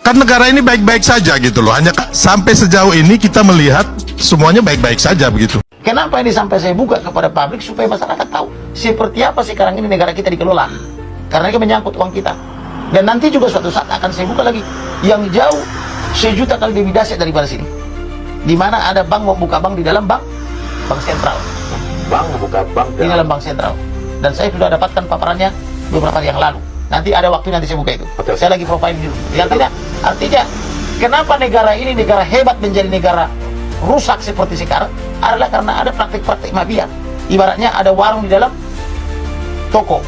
kan negara ini baik-baik saja gitu loh. Hanya sampai sejauh ini kita melihat semuanya baik-baik saja begitu. Kenapa ini sampai saya buka kepada publik supaya masyarakat tahu seperti apa sekarang ini negara kita dikelola. Karena ini menyangkut uang kita. Dan nanti juga suatu saat akan saya buka lagi yang jauh 1 juta kali lebih dahsyat daripada sini. Di mana ada bank membuka bank di dalam bank sentral. Bank membuka bank Di dalam bank sentral. Dan saya sudah dapatkan paparannya beberapa hari yang lalu. Nanti ada waktu nanti saya buka itu. Betul. Saya lagi profile dulu. Artinya kenapa negara ini negara hebat menjadi negara rusak seperti sekarang adalah karena ada praktik-praktik mafia. Ibaratnya ada warung di dalam toko.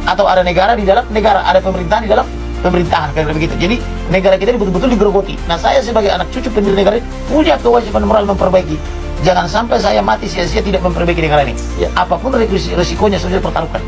Atau ada negara di dalam negara, ada pemerintahan di dalam pemerintahan, kayak begitu. Jadi negara kita ini betul-betul digerogoti. Nah, saya sebagai anak cucu pendiri negara ini punya kewajiban moral memperbaiki. Jangan sampai saya mati sia-sia tidak memperbaiki negara ini. Ya. Apapun risikonya saya pertaruhkan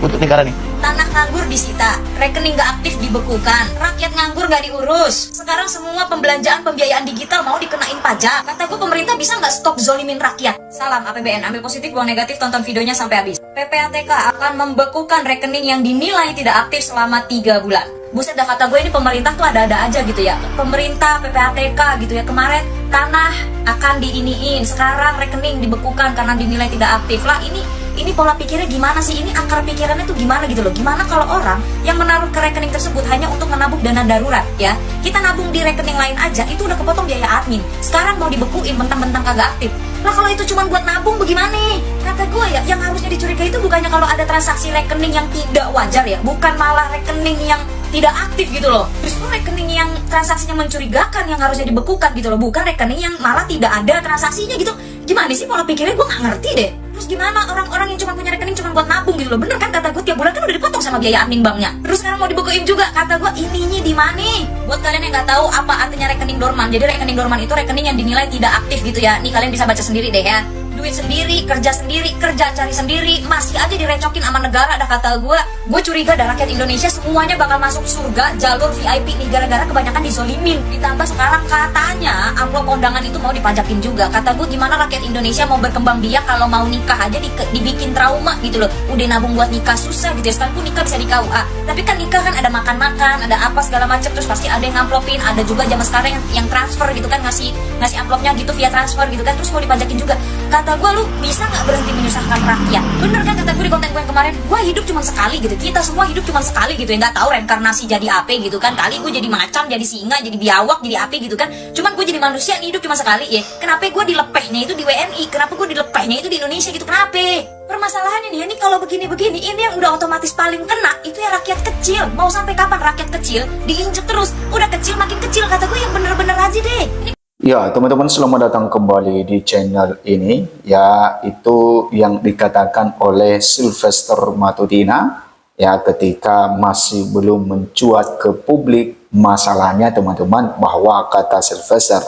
untuk negara ini. Tanah nganggur disita, rekening gak aktif dibekukan, rakyat nganggur gak diurus. Sekarang semua pembelanjaan pembiayaan digital mau dikenain pajak. Kata gue pemerintah bisa nggak stop zolimin rakyat? Salam APBN, ambil positif buang negatif, tonton videonya sampai habis. PPATK akan membekukan rekening yang dinilai tidak aktif selama 3 bulan. Buset dah, kata gue ini pemerintah tuh ada-ada aja gitu ya. Pemerintah, PPATK gitu ya. Kemarin tanah akan diiniin, sekarang rekening dibekukan karena dinilai tidak aktif. Lah ini pola pikirnya gimana sih? Ini akar pikirannya tuh gimana gitu loh. Gimana kalau orang yang menaruh ke rekening tersebut hanya untuk menabung dana darurat ya. Kita nabung di rekening lain aja itu udah kepotong biaya admin. Sekarang mau dibekuin mentang-mentang kagak aktif. Lah kalau itu cuma buat nabung bagaimana? Kata gue ya, yang harusnya dicurigai itu bukannya kalau ada transaksi rekening yang tidak wajar ya, bukan malah rekening yang tidak aktif gitu loh. Justru rekening yang transaksinya mencurigakan yang harusnya dibekukan gitu loh, bukan rekening yang malah tidak ada transaksinya gitu. Gimana sih pola pikirnya, gue nggak ngerti deh. Terus gimana orang-orang yang cuma punya rekening cuma buat nabung gitu loh? Bener kan kata gue, tiap bulan kan udah dipotong sama biaya admin banknya. Terus sekarang mau dibekuin juga, kata gue ininya di mana? Buat kalian yang nggak tahu apa artinya rekening dorman, jadi rekening dorman itu rekening yang dinilai tidak aktif gitu ya. Nih kalian bisa baca sendiri deh ya. Duit sendiri, kerja cari sendiri, masih aja direcokin sama negara. Dah kata gue curiga dah rakyat Indonesia semuanya bakal masuk surga jalur VIP nih gara-gara kebanyakan dizolimin. Ditambah sekarang katanya amplop kondangan itu mau dipajakin juga. Kata gue gimana rakyat Indonesia mau berkembang biak kalau mau nikah aja dibikin trauma gitu loh. Udah nabung buat nikah susah gitu ya, sekalipun nikah bisa di KUA. Tapi kan nikah kan ada makan-makan, ada apa segala macam, terus pasti ada yang ngamplopin, ada juga zaman sekarang yang transfer gitu kan, ngasih amplopnya gitu via transfer gitu kan, terus mau dipajakin juga. Kata gue, lu bisa nggak berhenti menyusahkan rakyat? Bener kan kata gue di konten gue yang kemarin, gue hidup cuma sekali gitu, kita semua hidup cuma sekali gitu ya, nggak tahu reinkarnasi jadi apa gitu kan, kali gue jadi macan, jadi singa, jadi biawak, jadi api gitu kan, cuman gue jadi manusia nih hidup cuma sekali ya, kenapa gue dilepehnya itu di WNI, kenapa gue dilepehnya itu di Indonesia gitu, kenapa? Permasalahannya nih, ini kalau begini-begini, ini yang udah otomatis paling kena, itu ya rakyat kecil. Mau sampai kapan rakyat kecil diinjek terus, udah kecil makin kecil, kata gue yang bener-bener aja deh. Ya, teman-teman, selamat datang kembali di channel ini. Ya, itu yang dikatakan oleh Sylvester Matutina ya, ketika masih belum mencuat ke publik masalahnya, teman-teman, bahwa kata Sylvester,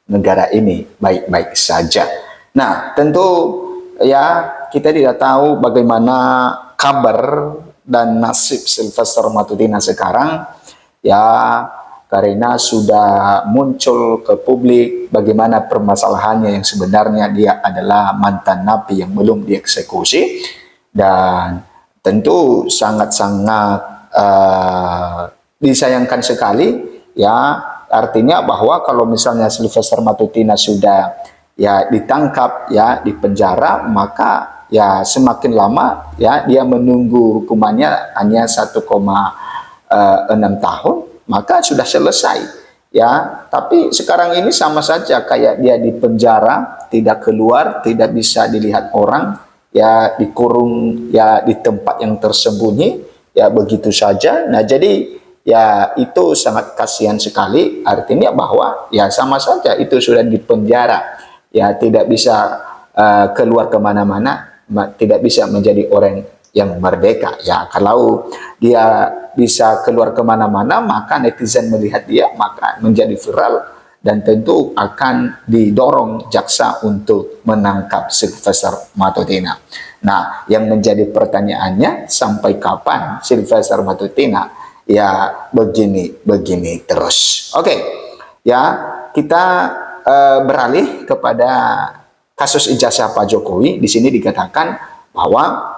negara ini baik-baik saja. Nah, tentu ya kita tidak tahu bagaimana kabar dan nasib Sylvester Matutina sekarang ya, karena sudah muncul ke publik bagaimana permasalahannya yang sebenarnya dia adalah mantan napi yang belum dieksekusi, dan tentu sangat-sangat disayangkan sekali ya, artinya bahwa kalau misalnya Sylvester Matutina sudah ya ditangkap ya di penjara, maka ya semakin lama ya dia menunggu hukumannya hanya 1,6 tahun, maka sudah selesai ya. Tapi sekarang ini sama saja kayak dia di penjara, tidak keluar, tidak bisa dilihat orang ya, dikurung ya di tempat yang tersembunyi ya, begitu saja. Nah, jadi ya itu sangat kasihan sekali, artinya bahwa ya sama saja itu sudah di penjara ya, tidak bisa keluar kemana-mana, tidak bisa menjadi orang yang merdeka ya. Kalau dia bisa keluar kemana-mana, maka netizen melihat dia, maka menjadi viral, dan tentu akan didorong jaksa untuk menangkap Sylvester Matutina. Nah, yang menjadi pertanyaannya, sampai kapan Sylvester Matutina ya begini terus? Oke, ya kita beralih kepada kasus ijazah Pak Jokowi. Di sini dikatakan bahwa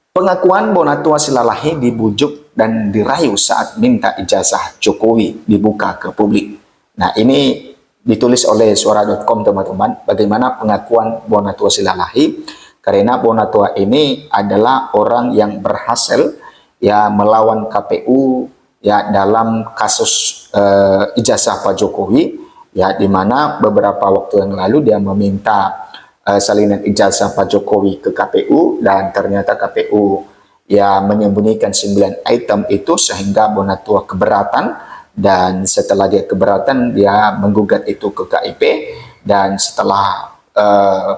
pengakuan Bonatua Silalahi dibujuk dan dirayu saat minta ijazah Jokowi dibuka ke publik. Nah, ini ditulis oleh suara.com teman-teman, bagaimana pengakuan Bonatua Silalahi, karena Bonatua ini adalah orang yang berhasil ya melawan KPU ya dalam kasus ijazah Pak Jokowi, ya di mana beberapa waktu yang lalu dia meminta salinan ijazah Pak Jokowi ke KPU, dan ternyata KPU ya menyembunyikan 9 item itu sehingga Bonatua keberatan, dan setelah dia keberatan dia menggugat itu ke KIP, dan setelah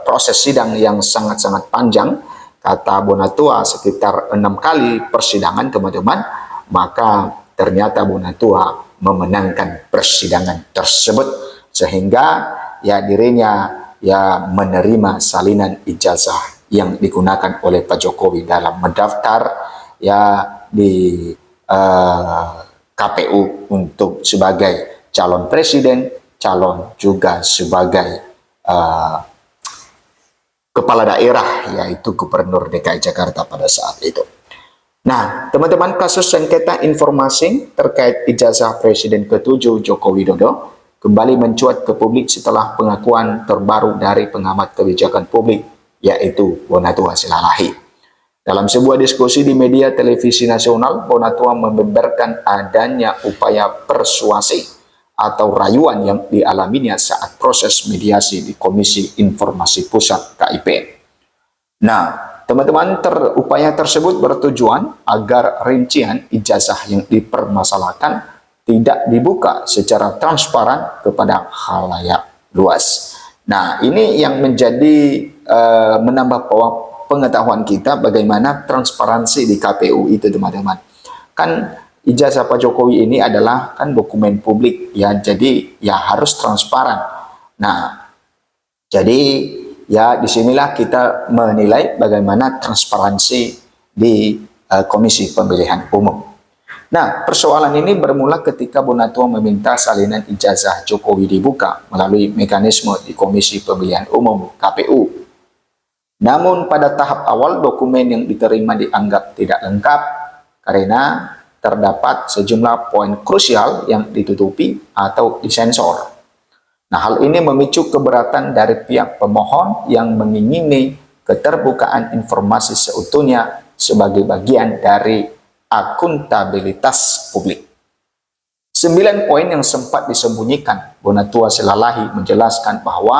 proses sidang yang sangat-sangat panjang, kata Bonatua sekitar 6 kali persidangan teman-teman, maka ternyata Bonatua memenangkan persidangan tersebut sehingga ya dirinya ya menerima salinan ijazah yang digunakan oleh Pak Jokowi dalam mendaftar ya di KPU untuk sebagai calon presiden, calon juga sebagai kepala daerah, yaitu Gubernur DKI Jakarta pada saat itu. Nah, teman-teman, kasus sengketa informasi terkait ijazah Presiden ke-7 Joko Widodo kembali mencuat ke publik setelah pengakuan terbaru dari pengamat kebijakan publik, yaitu Bonatua Silalahi. Dalam sebuah diskusi di media televisi nasional, Bonatua membeberkan adanya upaya persuasi atau rayuan yang dialaminya saat proses mediasi di Komisi Informasi Pusat KIP. Nah, teman-teman, upaya tersebut bertujuan agar rincian ijazah yang dipermasalahkan tidak dibuka secara transparan kepada khalayak luas. Nah, ini yang menjadi menambah pengetahuan kita bagaimana transparansi di KPU itu, teman-teman. Kan ijazah Pak Jokowi ini adalah kan dokumen publik ya, jadi ya harus transparan. Nah, jadi ya disinilah kita menilai bagaimana transparansi di Komisi Pemilihan Umum. Nah, persoalan ini bermula ketika Bonatua meminta salinan ijazah Jokowi dibuka melalui mekanisme di Komisi Pemilihan Umum KPU. Namun pada tahap awal dokumen yang diterima dianggap tidak lengkap karena terdapat sejumlah poin krusial yang ditutupi atau disensor. Nah, hal ini memicu keberatan dari pihak pemohon yang mengingini keterbukaan informasi seutuhnya sebagai bagian dari akuntabilitas publik. 9 poin yang sempat disembunyikan, Bonatua Silalahi menjelaskan bahwa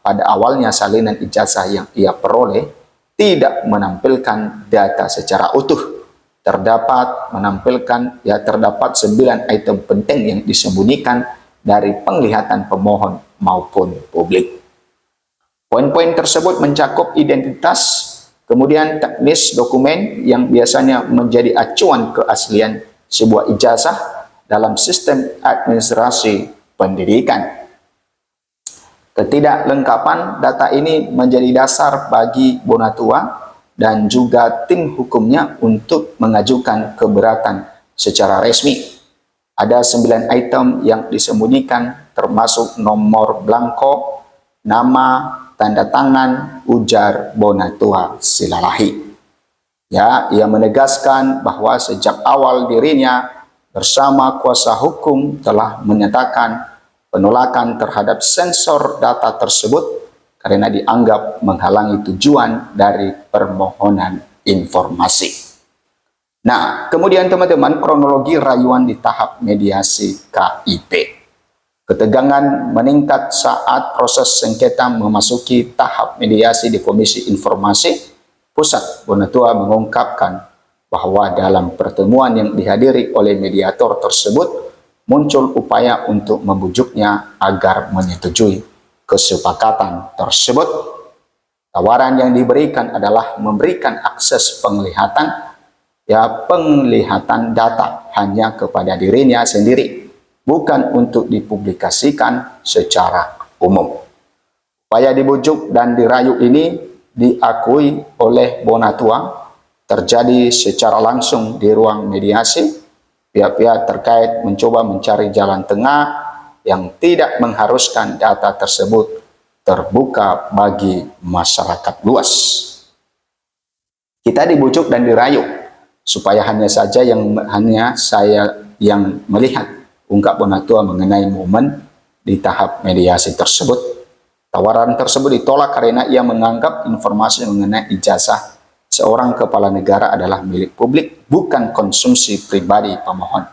pada awalnya salinan ijazah yang ia peroleh tidak menampilkan data secara utuh. Terdapat 9 item penting yang disembunyikan dari penglihatan pemohon maupun publik. Poin-poin tersebut mencakup identitas, kemudian teknis dokumen yang biasanya menjadi acuan keaslian sebuah ijazah dalam sistem administrasi pendidikan. Ketidaklengkapan data ini menjadi dasar bagi Bonatua dan juga tim hukumnya untuk mengajukan keberatan secara resmi. Ada 9 item yang disembunyikan termasuk nomor blanko, nama, tanda tangan, ujar Bonatua Silalahi. Ya, ia menegaskan bahwa sejak awal dirinya bersama kuasa hukum telah menyatakan penolakan terhadap sensor data tersebut karena dianggap menghalangi tujuan dari permohonan informasi. Nah, kemudian teman-teman, kronologi rayuan di tahap mediasi KIP. Ketegangan meningkat saat proses sengketa memasuki tahap mediasi di Komisi Informasi Pusat. Bonatua mengungkapkan bahwa dalam pertemuan yang dihadiri oleh mediator tersebut muncul upaya untuk membujuknya agar menyetujui kesepakatan tersebut. Tawaran yang diberikan adalah memberikan akses penglihatan data hanya kepada dirinya sendiri, bukan untuk dipublikasikan secara umum. Upaya dibujuk dan dirayu ini diakui oleh Bonatua terjadi secara langsung di ruang mediasi. Pihak-pihak terkait mencoba mencari jalan tengah yang tidak mengharuskan data tersebut terbuka bagi masyarakat luas. Kita dibujuk dan dirayu. supaya hanya saya yang melihat, ungkap Bonatua mengenai momen di tahap mediasi tersebut. Tawaran tersebut ditolak karena ia menganggap informasi mengenai ijazah seorang kepala negara adalah milik publik, bukan konsumsi pribadi pemohon.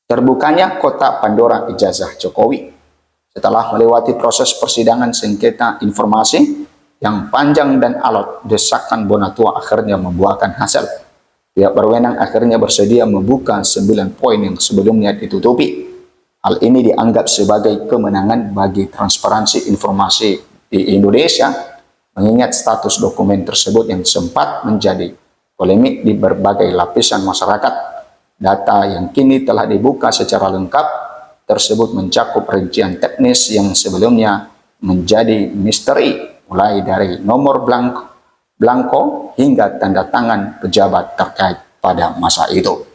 Terbukanya kotak Pandora ijazah Jokowi. Setelah melewati proses persidangan sengketa informasi yang panjang dan alot, desakan Bonatua akhirnya membuahkan hasil. Pihak berwenang akhirnya bersedia membuka 9 poin yang sebelumnya ditutupi. Hal ini dianggap sebagai kemenangan bagi transparansi informasi di Indonesia, mengingat status dokumen tersebut yang sempat menjadi polemik di berbagai lapisan masyarakat. Data yang kini telah dibuka secara lengkap tersebut mencakup rincian teknis yang sebelumnya menjadi misteri, mulai dari nomor blanko hingga tanda tangan pejabat terkait pada masa itu.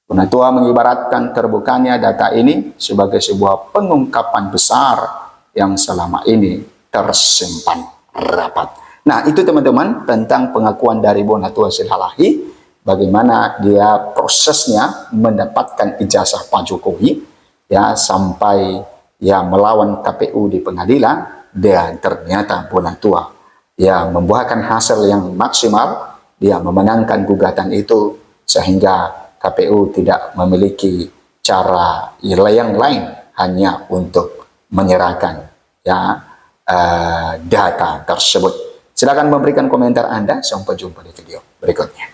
Bonatua mengibaratkan terbukanya data ini sebagai sebuah pengungkapan besar yang selama ini tersimpan rapat. Nah, itu teman-teman tentang pengakuan dari Bonatua Silalahi, bagaimana dia prosesnya mendapatkan ijazah Pak Jokowi, ya, sampai ya melawan KPU di pengadilan, dan ternyata Bonatua ya membuahkan hasil yang maksimal. Dia memenangkan gugatan itu sehingga KPU tidak memiliki cara yang lain hanya untuk menyerahkan ya data tersebut. Silakan memberikan komentar Anda. Sampai jumpa di video berikutnya.